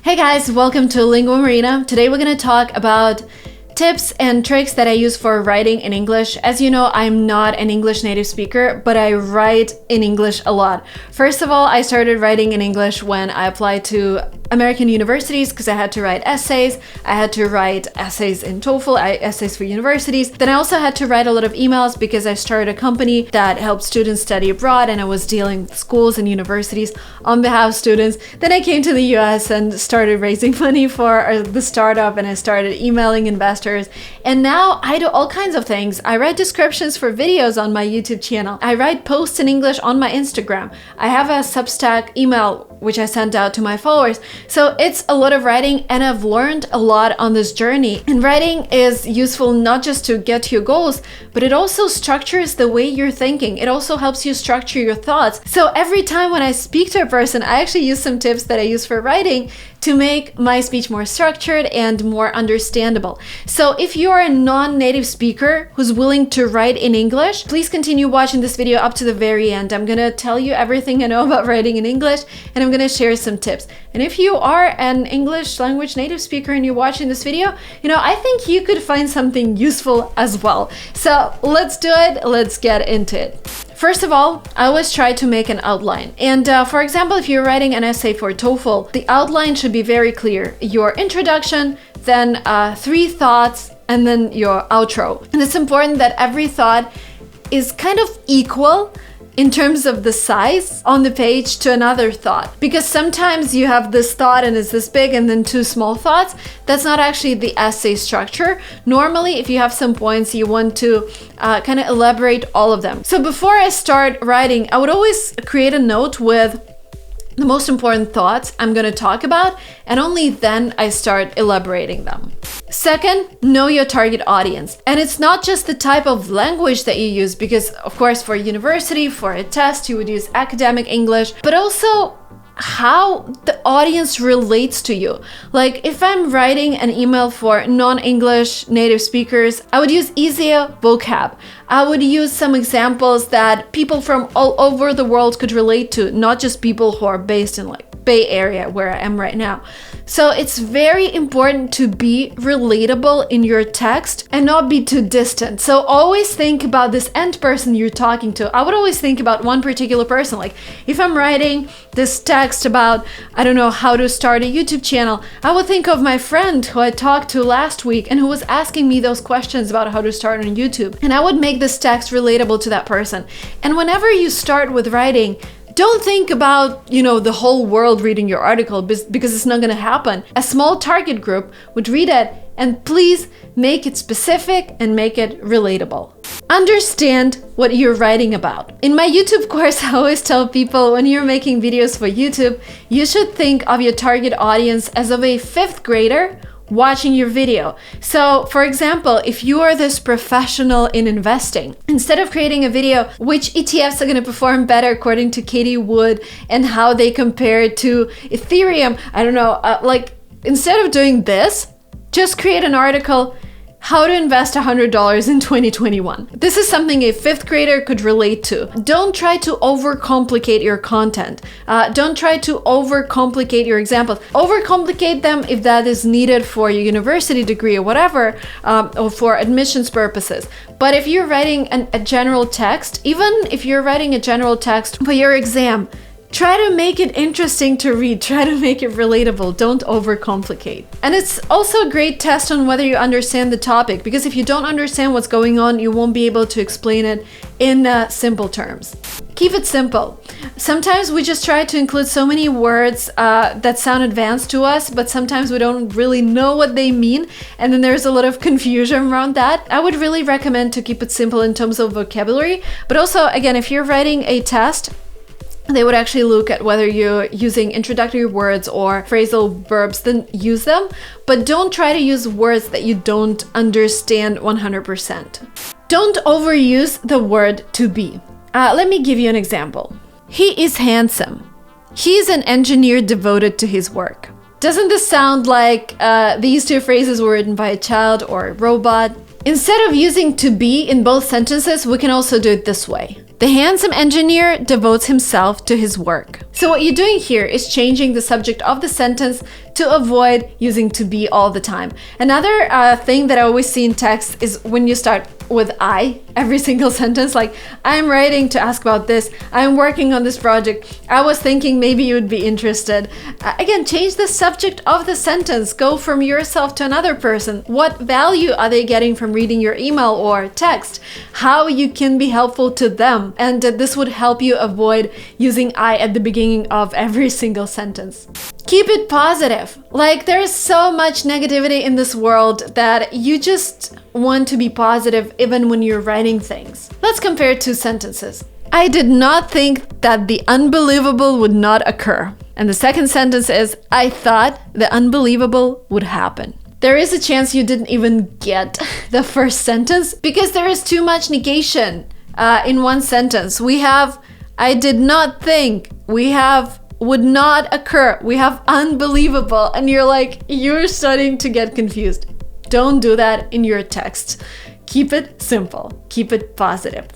Hey guys, welcome to linguamarina. Today we're going to talk about tips and tricks that I use for writing in English. As you know, I'm not an English native speaker, but I write in English a lot. First of all, I started writing in English when I applied to American universities because I had to write essays. I had to write essays in TOEFL, essays for universities. Then I also had to write a lot of emails because I started a company that helps students study abroad, and I was dealing with schools and universities on behalf of students. Then I came to the US and started raising money for the startup, and I started emailing investors. And now I do all kinds of things. I write descriptions for videos on my YouTube channel. I write posts in English on my Instagram. I have a Substack email which I sent out to my followers. So it's a lot of writing, and I've learned a lot on this journey. And writing is useful not just to get to your goals, but it also structures the way you're thinking. It also helps you structure your thoughts. So every time when I speak to a person, I actually use some tips that I use for writing to make my speech more structured and more understandable. So if you're a non-native speaker who's willing to write in English, please continue watching this video up to the very end. I'm gonna tell you everything I know about writing in English, and I'm gonna share some tips. And if you are an English language native speaker and you're watching this video, I think you could find something useful as well. So let's do it, let's get into it. First of all, I always try to make an outline. And for example, if you're writing an essay for TOEFL, the outline should be very clear. Your introduction, then 3 thoughts, and then your outro. And it's important that every thought is kind of equal in terms of the size on the page to another thought. Because sometimes you have this thought and it's this big and then 2 small thoughts. That's not actually the essay structure. Normally, if you have some points, you want to kind of elaborate all of them. So before I start writing, I would always create a note with the most important thoughts I'm going to talk about, and only then I start elaborating them. Second, know your target audience. And it's not just the type of language that you use, because of course for university, for a test, you would use academic English, but also how the audience relates to you. Like if I'm writing an email for non-English native speakers, I would use easier vocab. I would use some examples that people from all over the world could relate to, not just people who are based in like Bay Area where I am right now. So it's very important to be relatable in your text and not be too distant. So always think about this end person you're talking to. I would always think about one particular person. Like if I'm writing this text about, I don't know, how to start a YouTube channel, I would think of my friend who I talked to last week and who was asking me those questions about how to start on YouTube. And I would make this text relatable to that person. And whenever you start with writing, don't think about, the whole world reading your article, because it's not going to happen. A small target group would read it, and please make it specific and make it relatable. Understand what you're writing about. In my YouTube course, I always tell people when you're making videos for YouTube, you should think of your target audience as of a 5th grader watching your video. So for example, if you are this professional in investing, instead of creating a video which ETFs are going to perform better according to Katie Wood and how they compare to Ethereum, I don't know, instead of doing this, just create an article, how to invest $100 in 2021. This is something a 5th grader could relate to. Don't try to overcomplicate your content. Don't try to overcomplicate your examples. Overcomplicate them if that is needed for your university degree or whatever, or for admissions purposes. But if you're writing a general text, even if you're writing a general text for your exam, try to make it interesting to read. Try to make it relatable. Don't overcomplicate. And it's also a great test on whether you understand the topic, because if you don't understand what's going on, you won't be able to explain it in simple terms. Keep it simple. Sometimes we just try to include so many words that sound advanced to us, but sometimes we don't really know what they mean, and then there's a lot of confusion around that. I would really recommend to keep it simple in terms of vocabulary, but also, again, if you're writing a test, they would actually look at whether you're using introductory words or phrasal verbs, then use them. But don't try to use words that you don't understand 100%. Don't overuse the word to be. Let me give you an example. He is handsome. He's an engineer devoted to his work. Doesn't this sound like these 2 phrases were written by a child or a robot? Instead of using to be in both sentences, we can also do it this way. The handsome engineer devotes himself to his work. So what you're doing here is changing the subject of the sentence to avoid using to be all the time. Another thing that I always see in text is when you start with I every single sentence, like I'm writing to ask about this, I'm working on this project, I was thinking maybe you would be interested. Again, change the subject of the sentence, go from yourself to another person. What value are they getting from reading your email or text? How you can be helpful to them, and this would help you avoid using I at the beginning of every single sentence. Keep it positive. Like, there is so much negativity in this world that you just want to be positive even when you're writing things. Let's compare two sentences. I did not think that the unbelievable would not occur. And the second sentence is, I thought the unbelievable would happen. There is a chance you didn't even get the first sentence because there is too much negation in one sentence. We have, I did not think. We have, would not occur. We have unbelievable. And you're like, you're starting to get confused. Don't do that in your text. Keep it simple. Keep it positive.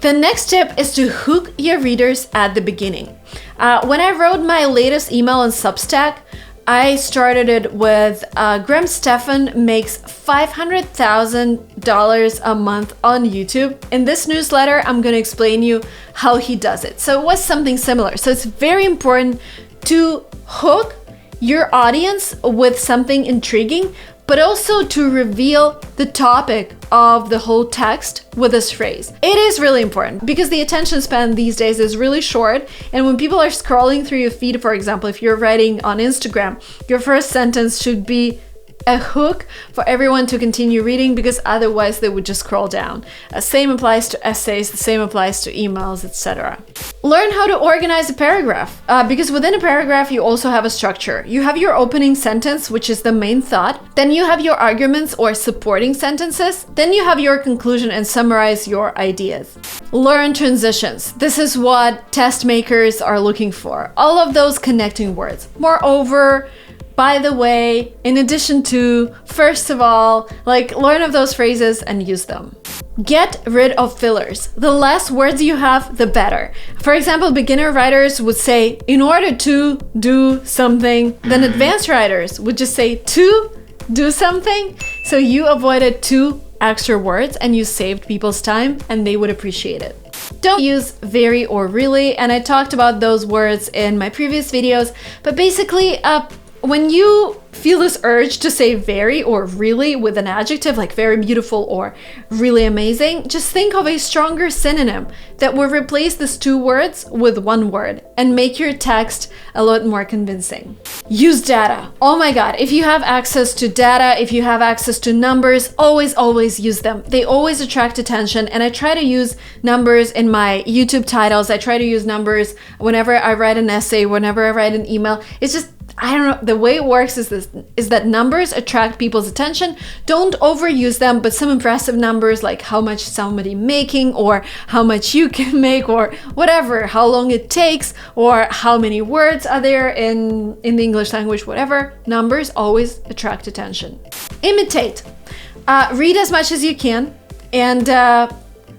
The next tip is to hook your readers at the beginning. When I wrote my latest email on Substack, I started it with Graham Stephan makes $500,000 a month on YouTube. In this newsletter, I'm going to explain you how he does it. So it was something similar. So it's very important to hook your audience with something intriguing, but also to reveal the topic of the whole text with this phrase. It is really important because the attention span these days is really short. And when people are scrolling through your feed, for example, if you're writing on Instagram, your first sentence should be a hook for everyone to continue reading, because otherwise they would just scroll down. Same applies to essays, the same applies to emails, etc. Learn how to organize a paragraph, because within a paragraph you also have a structure. You have your opening sentence, which is the main thought. Then you have your arguments or supporting sentences. Then you have your conclusion and summarize your ideas. Learn transitions. This is what test makers are looking for. All of those connecting words. Moreover, by the way, in addition to, first of all, like, learn of those phrases and use them. Get rid of fillers. The less words you have, the better. For example, beginner writers would say, in order to do something. Then advanced writers would just say, to do something. So you avoided 2 extra words and you saved people's time, and they would appreciate it. Don't use very or really, and I talked about those words in my previous videos, but basically, when you feel this urge to say very or really with an adjective like very beautiful or really amazing, just think of a stronger synonym that will replace these 2 words with 1 word and make your text a lot more convincing. Use data. Oh my God, if you have access to data, if you have access to numbers, always use them. They always attract attention, and I try to use numbers in my YouTube titles. I try to use numbers whenever I write an essay, whenever I write an email. It's just, I don't know, the way it works is that numbers attract people's attention. Don't overuse them, but some impressive numbers like how much somebody making, or how much you can make, or whatever, how long it takes, or how many words are there in the English language, whatever. Numbers always attract attention. Imitate. Read as much as you can, and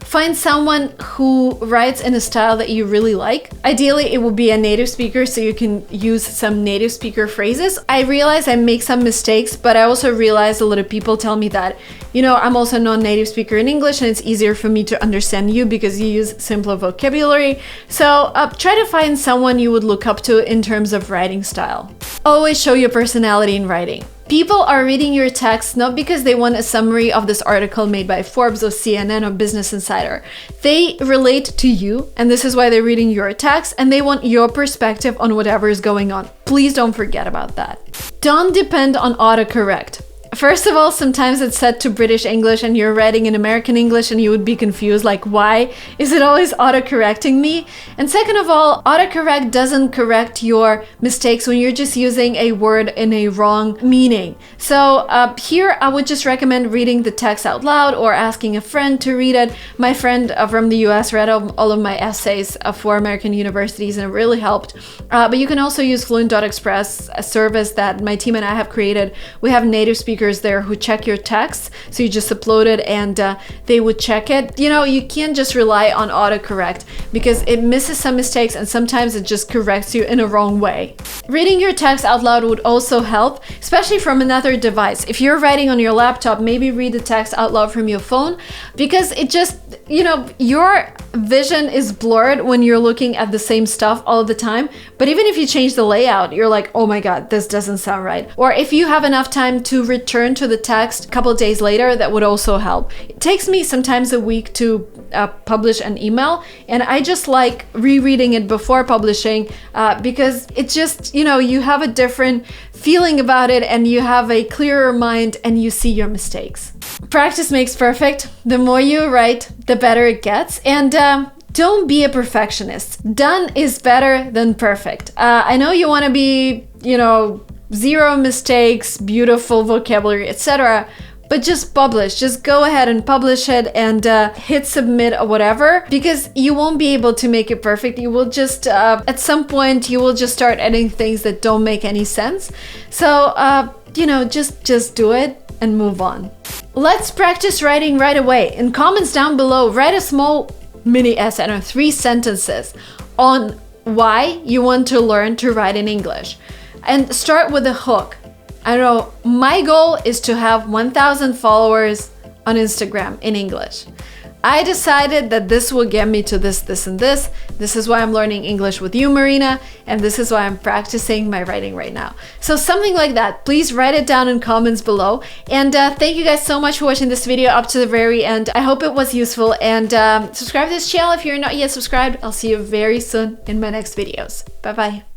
find someone who writes in a style that you really like. Ideally, it will be a native speaker, so you can use some native speaker phrases. I realize I make some mistakes, but I also realize a lot of people tell me that, you know, I'm also a non-native speaker in English, and it's easier for me to understand you because you use simpler vocabulary. So try to find someone you would look up to in terms of writing style. Always show your personality in writing. People are reading your text not because they want a summary of this article made by Forbes or CNN or Business Insider. They relate to you, and this is why they're reading your text, and they want your perspective on whatever is going on. Please don't forget about that. Don't depend on autocorrect. First of all, sometimes it's set to British English and you're writing in American English and you would be confused, like, why is it always autocorrecting me? And second of all, autocorrect doesn't correct your mistakes when you're just using a word in a wrong meaning. So here I would just recommend reading the text out loud or asking a friend to read it. My friend from the US read all of my essays for American universities, and it really helped. But you can also use Fluent.Express, a service that my team and I have created. We have native speakers speakers there who check your text. So you just upload it and they would check it. You know, you can't just rely on autocorrect because it misses some mistakes and sometimes it just corrects you in a wrong way. Reading your text out loud would also help, especially from another device. If you're writing on your laptop, maybe read the text out loud from your phone, because it just, you know, your vision is blurred when you're looking at the same stuff all the time. But even if you change the layout, you're like, oh my God, this doesn't sound right. Or if you have enough time to return to the text a couple of days later, that would also help. It takes me sometimes a week to publish an email, and I just like rereading it before publishing because it just, you know, you have a different feeling about it and you have a clearer mind and you see your mistakes. Practice makes perfect. The more you write, the better it gets. And don't be a perfectionist. Done is better than perfect. I know you want to be, you know, zero mistakes, beautiful vocabulary, etc. But just publish, just go ahead and publish it and hit submit or whatever, because you won't be able to make it perfect. You will just, at some point, you will just start adding things that don't make any sense. So, you know, just do it and move on. Let's practice writing right away. In comments down below, write a small mini essay, I don't know, 3 sentences on why you want to learn to write in English. And start with a hook. I don't know, my goal is to have 1,000 followers on Instagram in English. I decided that this will get me to this, this, and this. This is why I'm learning English with you, Marina, and this is why I'm practicing my writing right now. So something like that. Please write it down in comments below. And thank you guys so much for watching this video up to the very end. I hope it was useful, and subscribe to this channel if you're not yet subscribed. I'll see you very soon in my next videos. Bye-bye.